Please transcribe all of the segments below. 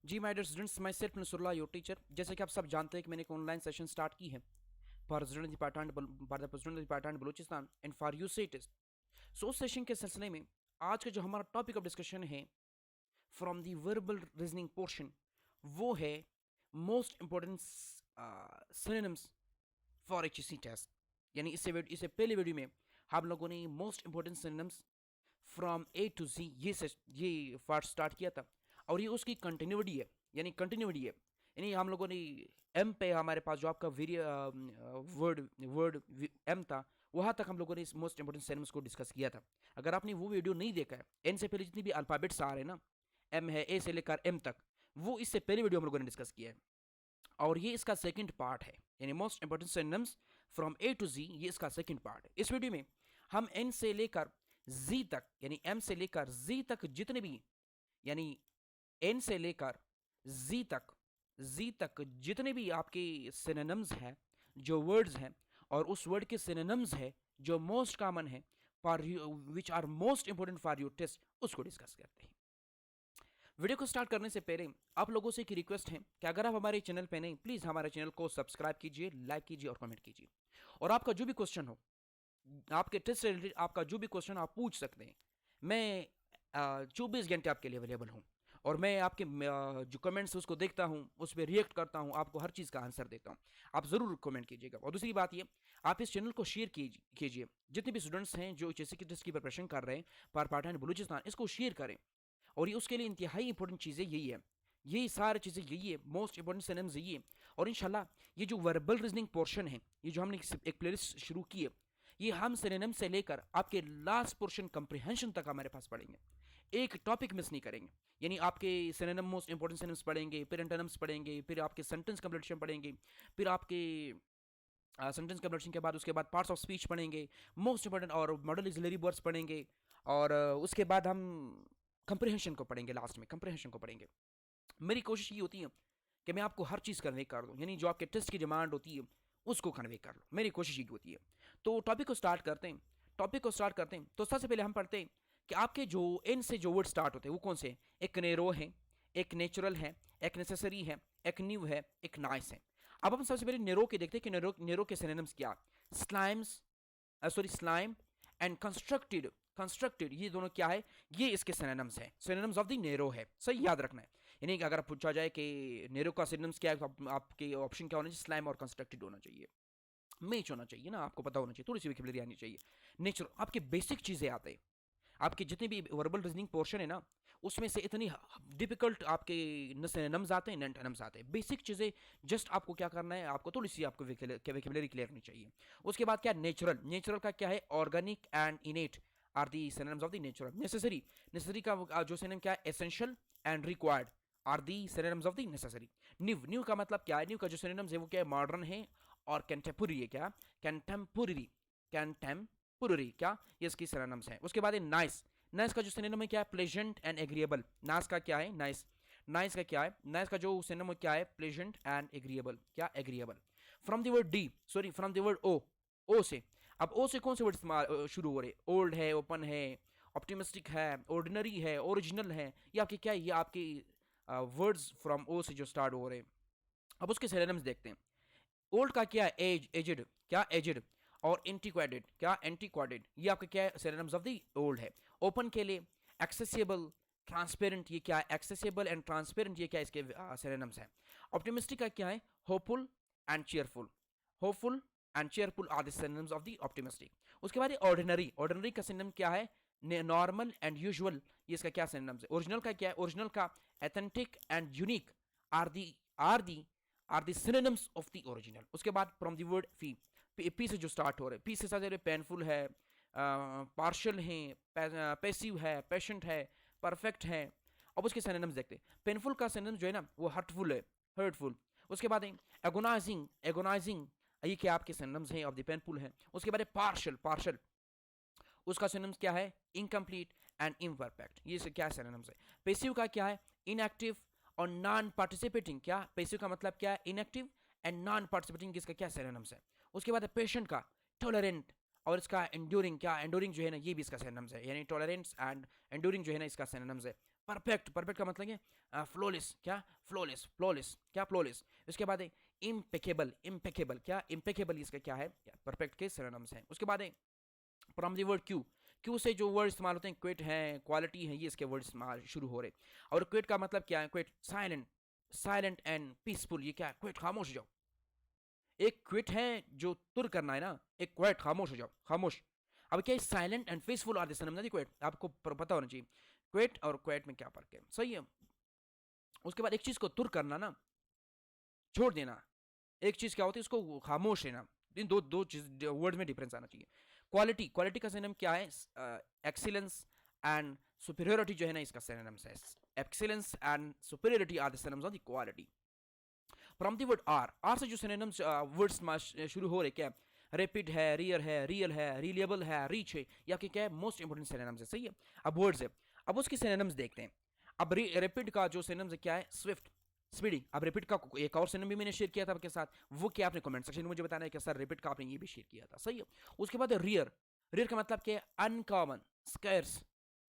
Ji my dear students, myself Nasrullah your teacher. जैसे कि आप सब जानते हैं कि मैंने एक ऑनलाइन सेशन स्टार्ट की है for the president department Balochistan and for you C test. So उस सेशन के सिलसिले में आज का जो हमारा टॉपिक ऑफ डिस्कशन है from the verbal reasoning portion, वो है most important synonyms for H C test. यानी इससे पहले वीडियो में हम लोगों ने most important synonyms from A to G ये पार्ट स्टार्ट किया था, और ये उसकी कंटिन्यूटी है। यानी हम लोगों ने एम पे, हमारे पास जो आपका वर्ड वर्ड एम था, वहाँ तक हम लोगों ने इस मोस्ट इंपॉर्टेंट सिनोनिम्स को डिस्कस किया था। अगर आपने वो वीडियो नहीं देखा है, एन से पहले जितनी भी अल्फाबेट्स आ रहे हैं ना, एम है, ए से लेकर एम तक, वो इससे पहले वीडियो हम लोगों ने डिस्कस किया है, और ये इसका सेकंड पार्ट है। यानी most important synonyms from A to G, ये इसका सेकंड पार्ट है। इस वीडियो में हम एन से लेकर जी तक, यानी एम से लेकर जी तक जितने भी, यानी एन से लेकर जी तक जितने भी आपके सिनोनिम्स हैं, जो वर्ड्स हैं, और उस वर्ड के सिनोनिम्स है जो मोस्ट कॉमन है for which are most important for your test, उसको डिस्कस करते हैं। वीडियो को स्टार्ट करने से पहले आप लोगों से एक रिक्वेस्ट है कि अगर आप हमारे चैनल पे नहीं, प्लीज़ हमारे चैनल को सब्सक्राइब कीजिए, लाइक कीजिए और कमेंट कीजिए। और आपका जो भी क्वेश्चन हो, आपके टेस्ट से रिलेटेड आपका जो भी क्वेश्चन आप पूछ सकते हैं, मैं 24 घंटे आपके लिए अवेलेबल हूँ। और मैं आपके जो कमेंट्स उसको देखता हूँ, उस पर रिएक्ट करता हूँ, आपको हर चीज़ का आंसर देता हूँ। आप ज़रूर कमेंट कीजिएगा। और दूसरी बात ये, आप इस चैनल को शेयर कीजिए। जितने भी स्टूडेंट्स हैं जो एचएससी की टेस्ट की प्रिपरेशन कर रहे हैं पर पार्ट एंड बलूचिस्तान, इसको शेयर करें। और ये उसके लिए इंतहाई इंपॉर्टेंट चीज़ें यही है, यही सारी चीज़ें यही है, मोस्ट इंपॉर्टेंट सिनोनिम्स यही है। और इंशाल्लाह ये जो वर्बल रीजनिंग पोर्शन है, ये जो हमने एक प्लेलिस्ट शुरू की है, ये हम सिनोनिम से लेकर आपके लास्ट पोर्शन कंप्रिहेंशन तक हमारे पास पढ़ेंगे, एक टॉपिक मिस नहीं करेंगे। यानी आपके सिनोनिम, मोस्ट इंपॉर्टेंट सिनोनिम्स पढ़ेंगे, फिर एंटोनिम्स पढ़ेंगे, फिर आपके सेंटेंस कंप्लीशन पढ़ेंगे, फिर आपके सेंटेंस कंप्लीशन के बाद उसके बाद पार्ट्स ऑफ स्पीच पढ़ेंगे, मोस्ट इंपॉर्टेंट, और मॉडल ऑक्सिलरी वर्ड्स पढ़ेंगे। और उसके बाद हम कंप्रिहेंशन को पढ़ेंगे, लास्ट में कंप्रिहेंशन को पढ़ेंगे। मेरी कोशिश ये होती है कि मैं आपको हर चीज़ कन्वे कर दूँ, यानी जो आपके टेस्ट की डिमांड होती है उसको कन्वे कर लो, मेरी कोशिश ये होती है। तो टॉपिक को स्टार्ट करते हैं। तो सबसे पहले हम पढ़ते हैं कि आपके जो एन से जो वर्ड स्टार्ट होते हैं वो कौन से हैं। एक नेरो है, एक नेचुरल है, एक नेसेसरी है, एक न्यू है, एक नाइस है। अब हम सबसे पहले नेरो के देखते हैं कि नेरो के सिनोनिम्स क्या। स्लाइम्स, स्लाइम एंड कंस्ट्रक्टेड, ये दोनों क्या है, ये इसके सिनोनिम्स हैं, सिनोनिम्स ऑफ द नेरो है, सही याद रखना है। यानी कि अगर पूछा जाए कि नेरो का सिनोनिम्स क्या है, तो आपके ऑप्शन क्या होना चाहिए, स्लाइम और कंस्ट्रक्टेड होना चाहिए, मैच होना चाहिए ना, आपको पता होना चाहिए, थोड़ी सी वोकैबुलरी आनी चाहिए। नेचुरल, आपके बेसिक चीज़ें आते हैं, आपके जितने भी वर्बल रीजनिंग पोर्शन है ना, उसमें से इतनी डिफिकल्ट आपके न सिनोनिम्स आते हैं न एंटोनिम्स आते हैं, बेसिक चीज़ें। जस्ट आपको क्या करना है, आपको थोड़ी सी आपको वोकैबुलरी क्लियर होनी चाहिए। उसके बाद क्या, नेचुरल का क्या है, organic and innate are the synonyms of the natural. Necessary का जो सिनोनिम क्या है, essential and required are the synonyms of the necessary. New का मतलब क्या है, न्यू का जो सिनोनिम्स है वो क्या है, मॉडर्न है और कंटेम्पोररी है। क्या, कंटेम्पोररी, कंटेम्पोररी क्या, ये इसकी सिनोनिम्स हैं। उसके बाद नाइस, नाइस का जो सिनोनिम है क्या है, प्लेजेंट एंड एग्रीएबल। नाइस का क्या है, नाइस, नाइस का क्या है, नाइस का जो सिनोनिम क्या है, प्लेजेंट एंड एग्रीएबल, क्या, agreeable. From the word D, sorry from the word O, O से, अब ओ से कौन से वर्ड शुरू हो रहे, ओल्ड है, ओपन है, ऑप्टिमिस्टिक है, ऑर्डिनरी है, ओरिजिनल है, ये आपके क्या है, ये आपके वर्ड्स फ्रॉम ओ से जो स्टार्ट हो रहे हैं। अब उसके सिनोनिम्स देखते हैं। ओल्ड का क्या है, एजड, क्या, एजड। और एंटीक्वाडेड, क्या, एंटीक्वाडेड, ये आपका क्या है, सिनोनिम्स ऑफ द ओल्ड है। ओपन के लिए एक्सेसिबल, ट्रांसपेरेंट, ये क्या है, एक्सेसिबल एंड ट्रांसपेरेंट, ये क्या है, इसके सिनोनिम्स है। ऑप्टिमिस्टिक का क्या है, hopeful and cheerful, hopeful and cheerful are the synonyms of the optimistic. उसके बाद ऑर्डिनरी, ऑर्डिनरी का सिनोनिम क्या है, नॉर्मल एंड यूजुअल, ये इसका क्या सिनोनिम्स है। ओरिजिनल का क्या है, ओरिजिनल का authentic and unique are the are the are the synonyms of the original. उसके बाद from the word P, P से जो स्टार्ट हो रहे हैं, पी से साथ पेनफुल है, पार्शियल है, पैसिव है, पेशेंट है, परफेक्ट है। अब उसके सिनोनिम्स देखते हैं। पेनफुल का सिनोनिम जो है ना वो हर्टफुल है, हर्टफुल। उसके बाद एगोनाइजिंग, एगोनाइजिंग, ये क्या आपके सिनोनिम्स हैं ऑफ द पेनफुल है। उसके बाद पार्शियल, पार्शियल, उसका सिनोनिम्स क्या है, इनकम्प्लीट एंड इम्परफेक्ट, ये क्या सिनोनिम्स है। पैसिव का क्या है, इनएक्टिव और नॉन पार्टिसिपेटिंग, क्या, पैसिव का मतलब क्या है, इनएक्टिव एंड नॉन पार्टिसिपेटिंग, इसका क्या सिनोनिम्स है। उसके बाद पेशेंट का टॉलरेंट, और इसका एंड्यूरिंग, क्या, एंड्यूरिंग जो है ना ये भी इसका सिनोनिम्स है, यानी टॉलरेंस एंड एंड्यूरिंग जो है ना इसका सिनोनिम्स है। परफेक्ट, परफेक्ट का मतलब है फ्लॉलेस, क्या फ्लॉलेस, फ्लॉलेस क्या फ्लॉलेस। उसके बाद है इम्पेकेबल, इम्पेकेबल क्या इम्पेकेबल, इसका क्या है परफेक्ट के सिनोनिम्स हैं। उसके बाद है from the word Q, Q से जो वर्ड इस्तेमाल होते हैं क्विट है, क्वालिटी है, ये इसके वर्ड इस्तेमाल शुरू हो रहे। और क्विट का मतलब क्या है, quit silent, silent and peaceful, ये क्या है क्विट, खामोश हो जाओ। एक क्विट है जो तुर करना है ना, एक क्विट खामोश हो जाओ, खामोश। अब क्या silent and peaceful are the synonym, quiet आपको पता होना चाहिए क्विट और क्विट में क्या फर्क है, सही है। उसके बाद एक चीज को तुर करना ना, छोड़ देना, एक चीज क्या होती है उसको खामोश रहना, इन दो दो चीज वर्ड में डिफरेंस आना चाहिए। क्वालिटी, क्वालिटी का सिनोनिम क्या है, एक्सीलेंस एंड सुपीरियरिटी जो है ना इसका सिनोनिम है। Excellence and superiority are the synonyms of the quality. From the word R, R से जो सिनोनिम्स वर्ड्स शुरू हो रहे क्या, रैपिड है, रियल है, रिलेबल है, रीच है, या क्या है मोस्ट इंपोर्टेंट सिनोनिम्स है, सही है। अब वर्ड्स है, अब उसके सिनोनिम्स देखते हैं। अब रैपिड का जो सिनोनिम्स है क्या है, स्विफ्ट, स्पीडी। अब रैपिड का एक और सिनोनिम भी मैंने शेयर किया था आपके साथ, वो क्या आपने कमेंट सेक्शन में मुझे बताना है कि सर रैपिड का आपने ये भी शेयर किया था, सही है। उसके बाद रियर, रियर का मतलब क्या है, अनकॉमन, स्कैर्स,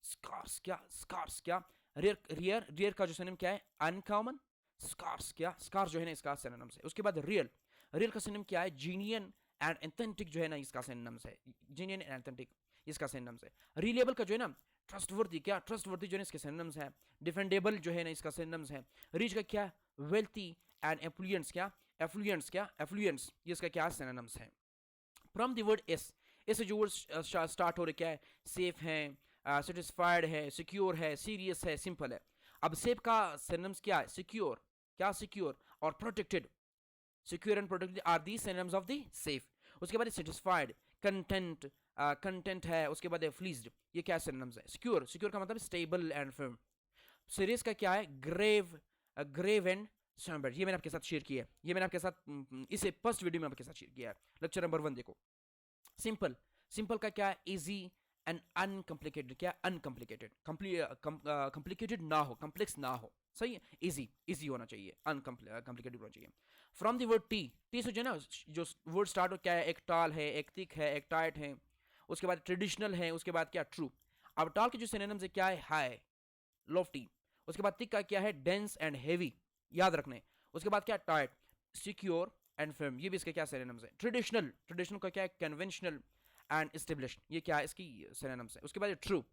स्कार्स क्या, स्कार्स क्या, रियर, रियर, रियर का जो सिनोनिम क्या है, अनकॉमन, स्कार्स क्या, स्कार्स जो है ना इसका सिनोनिम्स है। उसके बाद रियल, रियल का सिनोनिम क्या है, जीनियन एंड एथेंटिक जो है ना इसका सिनोनिम्स है, जीनियन एंड एथेंटिक इसका सिनोनिम्स है। रिलेबल का जो है ना ट्रस्टवर्दी, क्या ट्रस्टवर्दी जो है इसके सिनोनिम्स है। डिफेंडेबल जो है ना इसका सिनोनिम्स है। रिच का क्या, वेल्थी एंड एफ्लुएंस, क्या एफ्लुएंस, क्या एफ्लुएंस, ये इसका क्या सिनोनिम्स है। फ्रॉम द वर्ड एस, इससे जो वर्ड स्टार्ट हो रहे क्या है, सेफ है, सेटिस्फाइड है, सिक्योर है, सीरियस है, सिंपल है। अब सेफ का सिनोनिम्स क्या है, सिक्योर, क्या सिक्योर, और protected, secure and protected are the synonyms of the safe. उसके बाद सेटिस्फाइड, कंटेंट, कंटेंट है। उसके बाद फ्लीज्ड, ये क्या सिनोनिम्स है। सिक्योर, सिक्योर का मतलब स्टेबल एंड फर्म। सीरियस का क्या है, ग्रेव, ग्रेव एंड सैम्बर्ड, ये मैंने आपके साथ शेयर किया है, ये मैंने आपके साथ इसे फर्स्ट वीडियो में आपके साथ शेयर किया है, लेक्चर नंबर 1 देखो। सिंपल, सिंपल का क्या है, इजी एंड अनकॉम्प्लिकेटेड, क्या अनकॉम्प्लिकेटेड, कॉम्प्लिकेटेड ना हो, कॉम्प्लेक्स ना हो, सही है। इजी, इजी होना चाहिए, अनकॉम्प्लिकेटेड होना चाहिए। From the word T, T से जो है ना जो वर्ड स्टार्ट हो क्या है, एक टाल है, एक थिक है, एक टाइट है। उसके बाद ट्रेडिशनल है, उसके बाद क्या ट्रू। अब टाल के जो सिनोनिम्स है क्या है, हाई, लॉफ्टी। उसके बाद थिक का क्या है, डेंस एंड हेवी, याद रखने। उसके बाद क्या, टाइट, सिक्योर एंड फर्म, ये भी इसके क्या सिनोनिम्स है। ट्रेडिशनल, ट्रेडिशनल का क्या है, कन्वेंशनल एंड एस्टेब्लिश्ड, ये क्या है इसकी सिनोनिम्स है। उसके बाद ट्रू,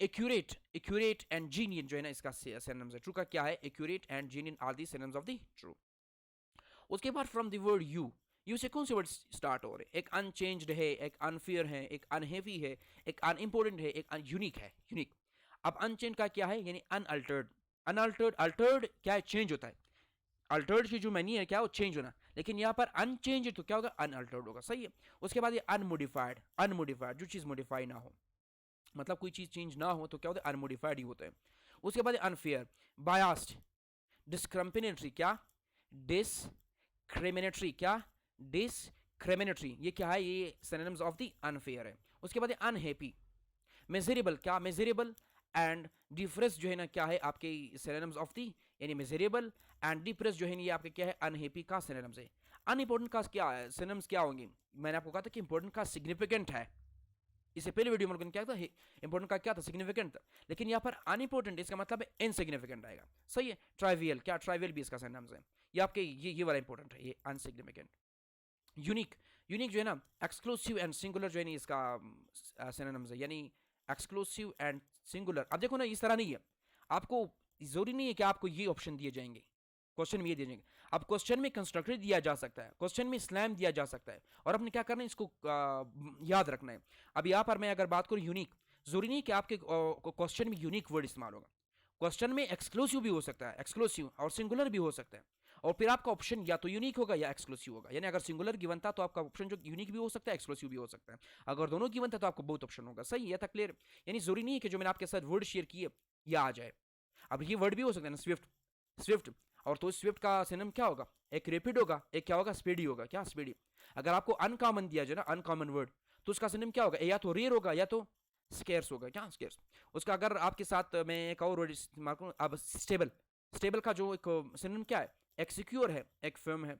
एक्यूरेट, एक्यूरेट एंड जीनियन जो है ना इसका सिनोनिम्स है। ट्रू का क्या है, accurate and genuine are the synonyms of the true. उसके बाद from the word U, U से कौन से वर्ड स्टार्ट हो रहे, एक अनचेंज्ड है, एक अनफेयर है, एक अनहेवी है, एक अनइम्पोर्टेंट है, एक यूनिक है, यूनिक। अब अनचेंज का क्या है, यानी अनअल्टर्ड, अनअल्टर्ड, अल्टर्ड क्या है, चेंज होता है, अल्टर्ड की जो मैनी है क्या वो चेंज होना, लेकिन यहाँ पर अनचेंज तो क्या होगा, अनअल्टर्ड होगा, सही है। उसके बाद ये अनमोडिफाइड, अनमोडिफाइड जो चीज़ मॉडिफाई ना हो, मतलब कोई चीज़ चेंज ना हो तो क्या होता है, अनमोडिफाइड ही होता है। उसके बाद अनफेयर, बायास्ड, डिस्क्रिमिनेटरी, क्या डिस्क्रिमिनेटरी, क्या डिस्क्रिमिनेटरी, ये क्या है, ये सिनोनिम्स ऑफ द अनफेयर है। उसके बाद अनहैप्पी, मेजरेबल, क्या मेजरेबल एंड डिप्रेस जो है ना क्या है आपके सिनोनिम्स ऑफ दी, यानी मेजरेबल एंड डिप्रेस जो है ये आपके क्या है, अनहैप्पी का सिनोनिम्स है। अनइम्पोर्टेंट का क्या है, सिनोनिम्स क्या होंगे, मैंने आपको कहा था कि इंपॉर्टेंट का सिग्निफिकेंट है, इससे पहले वीडियो में क्या था, इंपॉर्टेंट का क्या था, सिग्निफिकेंट था, लेकिन यहाँ पर अनइम्पोर्टेंट इसका मतलब है इनसिग्निफिकेंट आएगा, सही है। ट्राइवियल, क्या ट्राइवियल भी इसका सिनोनिम्स है, ये आपके ये वाला इंपॉर्टेंट है, ये अनसिग्निफिकेंट। यूनिक, यूनिक जो है ना एक्सक्लूसिव एंड सिंगुलर जो है इसका सिनोनिम्स है, यानी एक्सक्लूसिव एंड सिंगुलर। अब देखो ना इस तरह नहीं है, आपको जरूरी नहीं है कि आपको ये ऑप्शन दिए जाएंगे, क्वेश्चन में ये दिए जाएंगे। अब क्वेश्चन में कंस्ट्रक्टर दिया जा सकता है, क्वेश्चन में स्लैम दिया जा सकता है, और आपने क्या करना है इसको याद रखना है। अब यहाँ पर मैं अगर बात करूँ यूनिक, जरूरी नहीं कि आपके क्वेश्चन में यूनिक वर्ड इस्तेमाल होगा, क्वेश्चन में एक्सक्लूसिव भी हो सकता है, एक्सक्लूसिव और सिंगुलर भी हो सकता है, और फिर आपका ऑप्शन या तो यूनिक होगा या एक्सक्लूसिव होगा, यानी अगर सिंगुलर गिवन था तो आपका ऑप्शन जो यूनिक भी हो सकता है, एक्सक्लूसिव भी हो सकता है, अगर दोनों गिवन था तो आपको बहुत ऑप्शन होगा, सही है, था क्लियर। यानी जरूरी नहीं है कि जो मैंने आपके साथ वर्ड शेयर किए ये आ जाए। अब ये वर्ड भी हो सकता है ना, स्विफ्ट, स्विफ्ट, और तो स्विफ्ट का सिनोनिम क्या होगा, एक रैपिड होगा, एक क्या होगा, स्पीडी होगा, क्या स्पीडी। अगर आपको अनकॉमन दिया जाए ना, अनकॉमन वर्ड, तो उसका सिनोनिम क्या होगा, या तो रेयर होगा या तो स्केर्स होगा, क्या स्केर्स। उसका अगर आपके साथ मैं एक और वर्ड इस्तेमाल करूँ, अब स्टेबल, स्टेबल का जो एक सिनोनिम क्या है, एक सिक्योर है, एक फर्म है।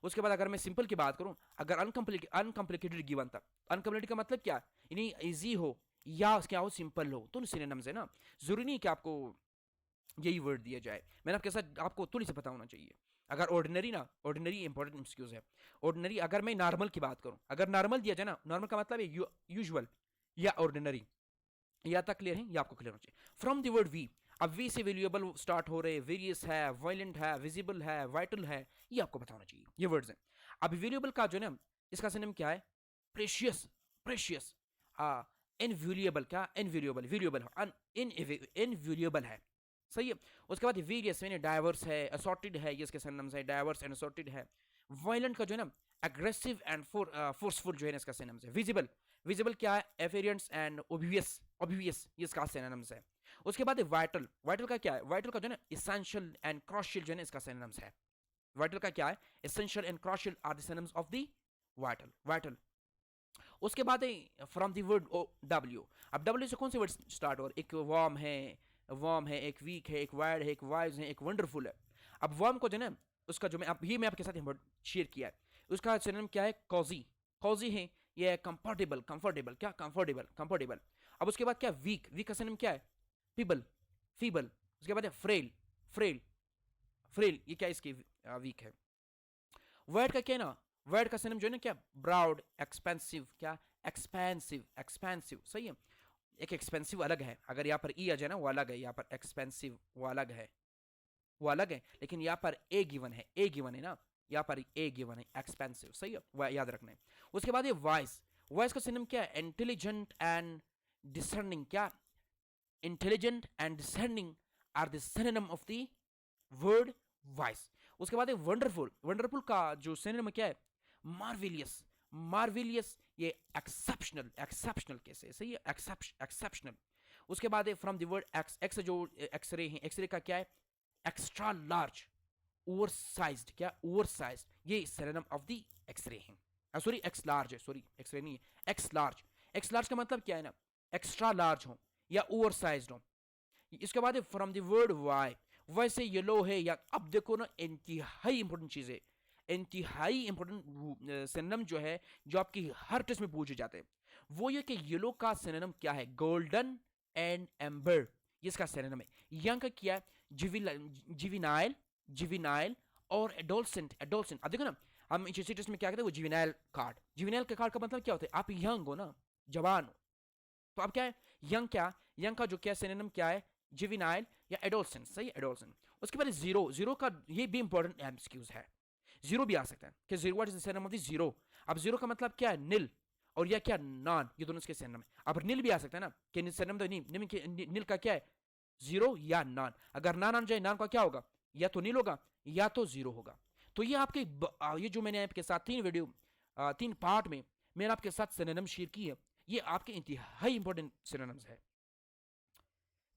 उसके बाद अगर मैं सिंपल की बात करूं, अगर अनकॉम्प्लिकेटेड गिवन था, अनकॉम्प्लिकेटेड का मतलब क्या, यानी इजी हो, या क्या हो, सिंपल हो, तो सिनोनिम्स है ना। जरूरी नहीं कि आपको यही वर्ड दिया जाए, मैंने आपके साथ आपको थोड़ी से पता होना चाहिए। अगर ऑर्डिनरी ना, ऑर्डिनरी इंपॉर्टेंट एक्सक्यूज है। ऑर्डिनरी अगर मैं नॉर्मल की बात करूं, अगर नॉर्मल दिया जाए ना, नॉर्मल का मतलब है यूजुअल या ऑर्डिनरी, या तक क्लियर है, या आपको क्लियर होना चाहिए। फ्रॉम द वर्ड वी, अब वी से वैल्यूएबल स्टार्ट हो रहे, वेरियस है, वायलेंट है, विजिबल है, वाइटल है, ये आपको पता होना चाहिए, ये वर्ड्स हैं। अब वैल्यूएबल का जो है ना, इसका सिनोनिम क्या है, प्रेशियस, प्रेशियस, इनवैल्यूएबल, क्या इनवैल्यूएबल, वैल्यूएबल, इनवैल्यूएबल है, सही है। उसके बाद वेरियस यानी डाइवर्स है, असॉर्टेड है, ये इसके सिनोनिम्स है, डाइवर्स एंड असॉर्टेड है। वायलेंट का जो है ना, एग्रेसिव एंड फोर्सफुल जो है ना, इसका सिनोनिम्स है। विजिबल, विजिबल क्या है, एफेरियंस एंड ओब्वियस, ऑब्वियस, ये इसका सिनोनिम्स है। उसके बाद वाइटल, वाइटल का क्या है, वाइटल का जो है ना, इसेंशियल एंड क्रूशियल जो है ना, इसका सिनोनिम्स है। वाइटल का क्या है, essential and crucial are the synonyms of the vital, vital. उसके बाद है फ्रॉम द वर्ड डब्ल्यू। अब डब्ल्यू से कौन से वर्ड स्टार्ट हो रहे, एक वार्म है, वार्म है, एक वीक है, एक वाइड है, एक वाइज है, एक वंडरफुल है। अब वार्म को जो है ना, उसका जो मैं अब ये मैं आपके साथ शेयर किया है, उसका सिनोनिम क्या है, कॉजी, कॉजी है। ये कंफर्टेबल, कंफर्टेबल, क्या कंफर्टेबल, कंफर्टेबल। अब उसके बाद क्या, वीक, वीक का सिनोनिम क्या है, फीबल, फीबल। उसके बाद है फ्रेल, फ्रेल, फ्रेल, ये क्या इसकी वीक है। वर्ड का क्या है ना, वर्ड का सिनोनिम जो है ना, क्या ब्राउड, एक्सपेंसिव, क्या एक्सपेंसिव, एक्सपेंसिव, सही है। एक एक्सपेंसिव अलग है, अगर यहाँ पर ई आ जाए ना, वो अलग है, यहाँ पर एक्सपेंसिव वो अलग है, वो अलग है, लेकिन यहाँ पर ए गिवन है, ए गिवन है ना, यहाँ पर ए गिवन है, एक्सपेंसिव, सही है, वह याद रखना है। उसके बाद ये वॉइस, वॉइस का सिनोनिम क्या है, इंटेलिजेंट एंड डिसर्निंग, क्या intelligent and discerning are the synonym of the word wise. उसके बाद वंडरफुल, वंडरफुल का जो सिनोनिम क्या है, मार्वेलियस, मार्वेलियस, ये एक्सेप्शनल, एक्सेप्शनल कैसे, सही है, एक्सेप्शनल। उसके बाद है from the word x, x जो एक्सरे है, एक्सरे का क्या है, एक्स्ट्रा लार्ज, ओवर साइज्ड, क्या ओवर साइज्ड, ये सिनोनिम ऑफ द एक्सरे है। सॉरी एक्स लार्ज है, सॉरी एक्सरे नहीं है, एक्स लार्ज। एक्स लार्ज का मतलब क्या है ना, एक्स्ट्रा लार्ज हो या ओवर साइज्ड हो। इसके बाद फ्रॉम द वर्ड वाई, वैसे येलो है, या अब देखो ना, इंतहाई इंपॉर्टेंट चीज है, इंतहाई इंपॉर्टेंट सिनोनिम जो है, जो आपकी हर टेस्ट में पूछे जाते हैं, वो ये कि येलो का सिनोनिम क्या है, गोल्डन एंड एम्बर, ये इसका सिनोनिम है। यंग का क्या है, जिविनाइल, जिविनाइल और एडोलसेंट, एडोलसेंट। अब देखो ना, हम एचएससी टेस्ट में क्या कहते हैं, वो जिविनाइल कार्ड, जिविनाइल का कार्ड का मतलब क्या होता है, आप यंग हो ना, जवान हो, तो अब क्या है, यंग, क्या यंग का जो क्या सिनोनिम क्या है, जिविनाइल या एडोलसेंट, सही, एडोलसेंट। उसके बाद जीरो, जीरो का ये भी इंपॉर्टेंट एमसीक्यूज है, जीरो भी आ सकता है कि zero, what is the synonym of the zero. अब जीरो का मतलब क्या है, निल, और या क्या नॉन, ये दोनों इसके सिनोनिम है। अब निल भी आ सकता है ना, कि सिनोनिम तो नहीं, निल का क्या है, जीरो या नॉन। अगर नॉन आ जाए, नॉन का क्या होगा, या तो निल होगा या तो जीरो होगा। तो ये आपके ये जो मैंने आपके साथ तीन वीडियो, तीन पार्ट में मैंने आपके साथ सिनोनिम शेयर की है, ये आपके इंतहाई इंपॉर्टेंट सिनोनिम्स है।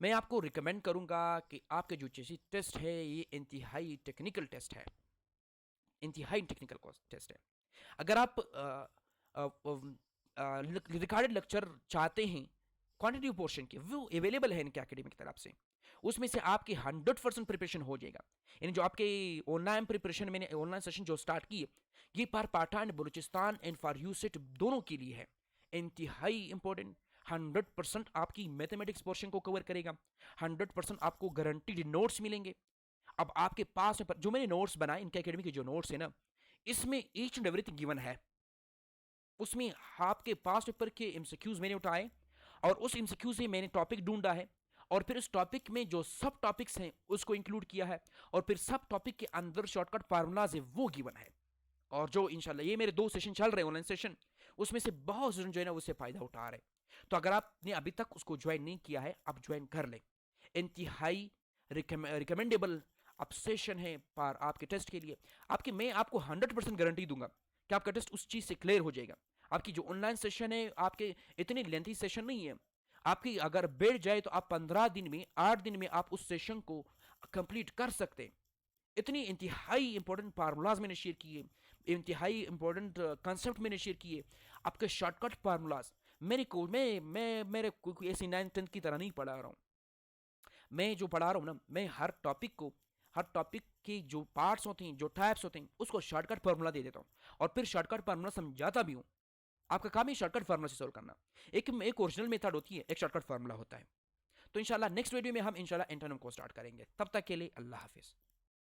मैं आपको रिकमेंड करूंगा कि आपके जो चेसी टेस्ट है, ये इंतहाई टेक्निकल टेस्ट है, इंतहाई टेक्निकल टेस्ट है। अगर आप रिकॉर्डेड लेक्चर चाहते हैं क्वांटिटी पोर्शन के, वो अवेलेबल है इनके एकेडमी की तरफ से, उसमें से आपकी 100% प्रिपरेशन हो जाएगा। यानी जो आपके ऑनलाइन प्रिपरेशन मैंने ऑनलाइन सेशन जो स्टार्ट की है, ये पर पाठान, Balochistan and for you set दोनों के लिए है, इंतहाई इंपॉर्टेंट। 100% आपकी मैथमेटिक्स पोर्शन को कवर करेगा, 100% आपको गारंटीड नोट्स मिलेंगे। अब आपके पास में जो मैंने नोट्स बनाए, इनके एकेडमी के जो नोट्स है ना, इसमें ईच एंड एवरीथिंग गिवन है। उसमें आपके पास पेपर के एमसीक्यूज मैंने उठाए, और उस एमसीक्यू से मैंने टॉपिक ढूंढा है, और फिर उस टॉपिक में जो सब टॉपिक्स हैं उसको इंक्लूड किया है, और फिर सब टॉपिक के अंदर शॉर्टकट फार्मूलाज है वो गिवन है। और जो इंशाल्लाह ये मेरे 2 सेशन चल रहे हैं ऑनलाइन सेशन, उसमें से बहुत स्टूडेंट जो है ना उससे फायदा उठा रहे हैं। तो अगर आपने अभी तक उसको ज्वाइन नहीं किया है, आप ज्वाइन कर लें, इंतहाई रिकमेंडेबल अब सेशन है पर आपके टेस्ट के लिए। मैं आपको 100% गारंटी दूंगा कि आपका टेस्ट उस चीज से क्लियर हो जाएगा। आपकी जो ऑनलाइन सेशन है, आपके इतनी लेंथी सेशन नहीं है, आपकी अगर बैठ जाए तो आप 15 दिन में, 8 दिन में आप उस सेशन को कंप्लीट कर सकते हैं। इतनी इंतहाई इंपॉर्टेंट फार्मूलाज मैंने शेयर किए, इंतहाई इंपॉर्टेंट कंसेप्ट मैंने शेयर किए, आपके शॉर्टकट फार्मूलाज। मैं मेरे कोई ऐसी 9th-10th की तरह नहीं पढ़ा रहा हूँ। मैं जो पढ़ा रहा हूँ ना, मैं हर टॉपिक को, हर टॉपिक के जो पार्ट्स होते हैं, जो टाइप्स होते हैं, उसको शॉर्टकट फार्मूला दे देता हूँ, और फिर शॉर्टकट फार्मूला समझाता भी हूँ। आपका काम है शॉर्टकट फार्मूला से सोल्व करना। एक ओरिजिनल मेथड होती है, एक शॉर्टकट फार्मूला होता है। तो इंशाल्लाह नेक्स्ट वीडियो में हम इंशाल्लाह एंटोनिम को स्टार्ट करेंगे। तब तक के लिए अल्लाह हाफिज़।